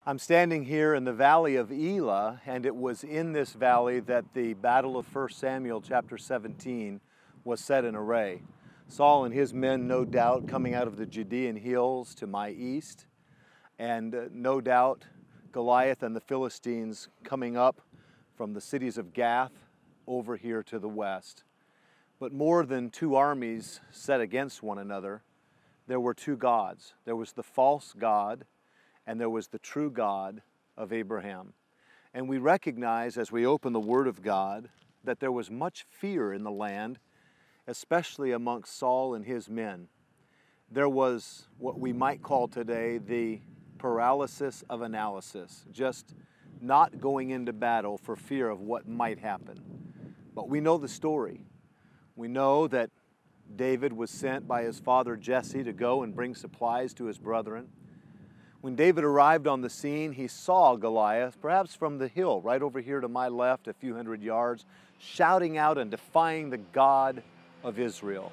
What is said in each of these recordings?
I'm standing here in the valley of Elah, and it was in this valley that the battle of 1 Samuel chapter 17 was set in array. Saul and his men, no doubt, coming out of the Judean hills to my east, and no doubt Goliath and the Philistines coming up from the cities of Gath over here to the west. But more than two armies set against one another, there were two gods. There was the false god, and there was the true God of Abraham. And we recognize as we open the Word of God that there was much fear in the land, especially amongst Saul and his men. There was what we might call today the paralysis of analysis, just not going into battle for fear of what might happen. But we know the story. We know that David was sent by his father Jesse to go and bring supplies to his brethren. When David arrived on the scene, he saw Goliath, perhaps from the hill, right over here to my left, a few hundred yards, shouting out and defying the God of Israel.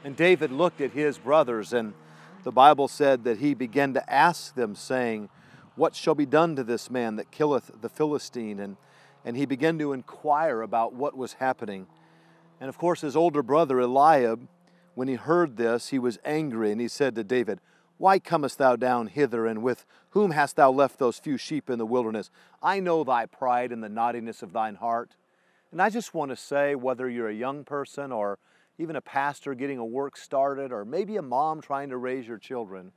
And David looked at his brothers, and the Bible said that he began to ask them, saying, "What shall be done to this man that killeth the Philistine?" And he began to inquire about what was happening. And of course, his older brother Eliab, when he heard this, he was angry, and he said to David, "Why comest thou down hither, and with whom hast thou left those few sheep in the wilderness? I know thy pride and the naughtiness of thine heart." And I just want to say, whether you're a young person or even a pastor getting a work started, or maybe a mom trying to raise your children,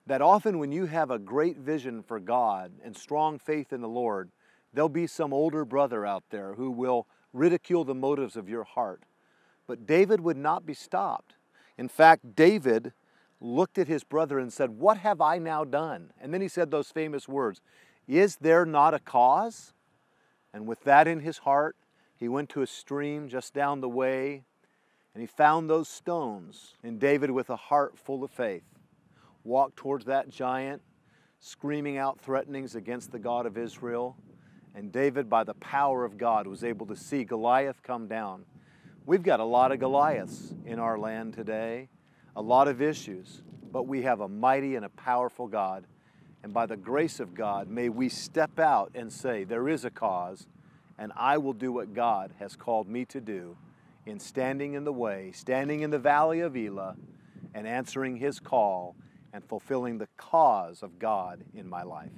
that often when you have a great vision for God and strong faith in the Lord, there'll be some older brother out there who will ridicule the motives of your heart. But David would not be stopped. In fact, David looked at his brother and said, "What have I now done?" And then he said those famous words, "Is there not a cause?" And with that in his heart, he went to a stream just down the way, and he found those stones. And David, with a heart full of faith, walked towards that giant, screaming out threatenings against the God of Israel. And David, by the power of God, was able to see Goliath come down. We've got a lot of Goliaths in our land today, a lot of issues, but we have a mighty and a powerful God. And by the grace of God, may we step out and say, there is a cause, and I will do what God has called me to do in standing in the way, standing in the valley of Elah, and answering His call and fulfilling the cause of God in my life.